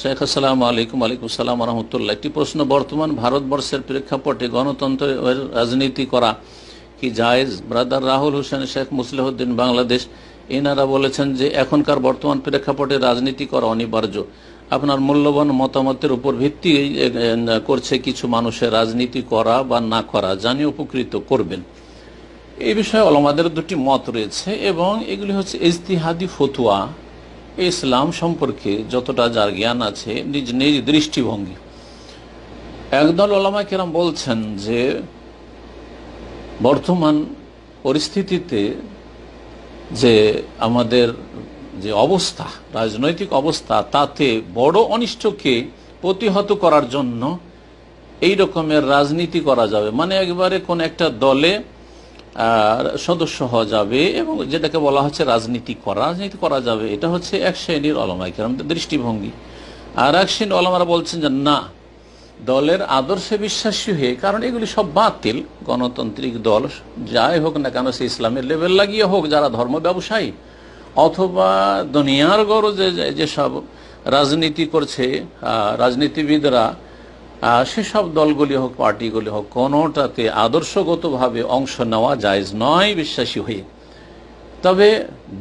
শেখ আসসালামু আলাইকুম। ওয়ালাইকুম আসসালাম রহমতুল্লাহ। একটি প্রশ্ন, বর্তমান ভারতবর্ষের প্রেক্ষাপটে গণতন্ত্রের রাজনীতি করা কি জায়েজ? ব্রাদার রাহুল হোসেন শেখ মুসলিহউদ্দিন, বাংলাদেশ। এনারা বলেছেন যে এখনকার বর্তমান প্রেক্ষাপটে রাজনীতি করা অনিবার্য। আপনার মূল্যবান মতামতের উপর ভিত্তি করছে কিছু মানুষের রাজনীতি করা বা না করা, জানিয়ে উপকৃত করবেন। এই বিষয়ে ওলামাদের দুটি মত রয়েছে এবং এগুলি হচ্ছে ইজতিহাদি ফতোয়া। ইসলাম সম্পর্কে যতটা যার জ্ঞান আছে নিজ নিজ দৃষ্টিভঙ্গি। একদল ওলামা কেরাম বলছেন যে বর্তমান পরিস্থিতিতে যে আমাদের যে অবস্থা, রাজনৈতিক অবস্থা, তাতে বড় অনিষ্টকে প্রতিহত করার জন্য এই রকমের রাজনীতি করা যাবে। মানে একবারে কোন একটা দলে সদস্য হওয়া যাবে এবং যেটাকে বলা হচ্ছে রাজনীতি করা যাবে। এটা হচ্ছে এক শ্রেণীর ওলামা কেরামদের দৃষ্টিভঙ্গি। আর এক শ্রেণীর ওলামারা বলছেন যে না, দলের আদর্শে বিশ্বাসী হয়ে, কারণ এগুলি সব বাতিল। গণতান্ত্রিক দল যাই হোক না কেন, সে ইসলামের লেভেল লাগিয়ে হোক, যারা ধর্ম ব্যবসায়ী অথবা দুনিয়ার গরজে যেসব রাজনীতি করছে রাজনীতিবিদরা, সেসব দলগুলি হোক, পার্টিগুলি হোক, কোনোটাতে আদর্শগতভাবে অংশ নেওয়া জায়েজ নয় বিশ্বাসী হয়ে। তবে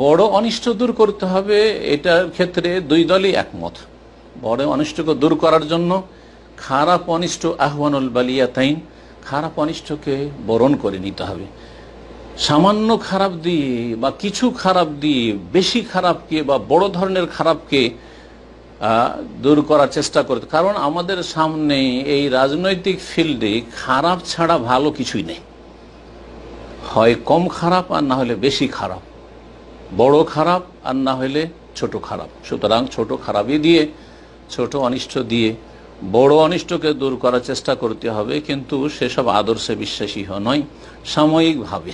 বড় অনিষ্ট দূর করতে হবে, এটার ক্ষেত্রে দুই দলই একমত। বড় অনিষ্টকে দূর করার জন্য খারাপ অনিষ্ট আহ্বানুল বালিয়াতাইন, খারাপ অনিষ্টকে বরণ করে নিতে হবে। সামান্য খারাপ দিয়ে বা কিছু খারাপ দিয়ে বেশি খারাপকে বা বড় ধরনের খারাপকে দূর করার চেষ্টা করতে। কারণ আমাদের সামনে এই রাজনৈতিক ফিল্ডে খারাপ ছাড়া ভালো কিছুই নেই। হয় কম খারাপ আর না হলে বেশি খারাপ, বড় খারাপ আর না হলে ছোট খারাপ। সুতরাং ছোট খারাপই দিয়ে, ছোট অনিষ্ট দিয়ে বড় অনিষ্টকে দূর করার চেষ্টা করতে হবে, কিন্তু সেসব আদর্শে বিশ্বাসী নয়। সাময়িকভাবে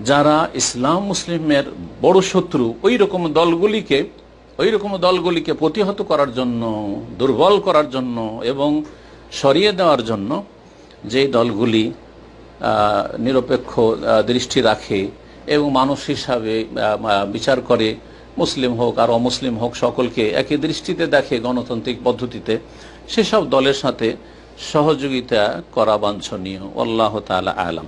যারা ইসলাম মুসলিমের বড় শত্রু, ওই রকম দলগুলিকে প্রতিহত করার জন্য, দুর্বল করার জন্য এবং সরিয়ে দেওয়ার জন্য, যে দলগুলি নিরপেক্ষ দৃষ্টি রাখে এবং মানুষ হিসাবে বিচার করে, মুসলিম হোক আর অমুসলিম হোক সকলকে একই দৃষ্টিতে দেখে গণতান্ত্রিক পদ্ধতিতে, সেসব দলের সাথে সহযোগিতা করা বাঞ্ছনীয়। আল্লাহ তাআলা আ'লাম।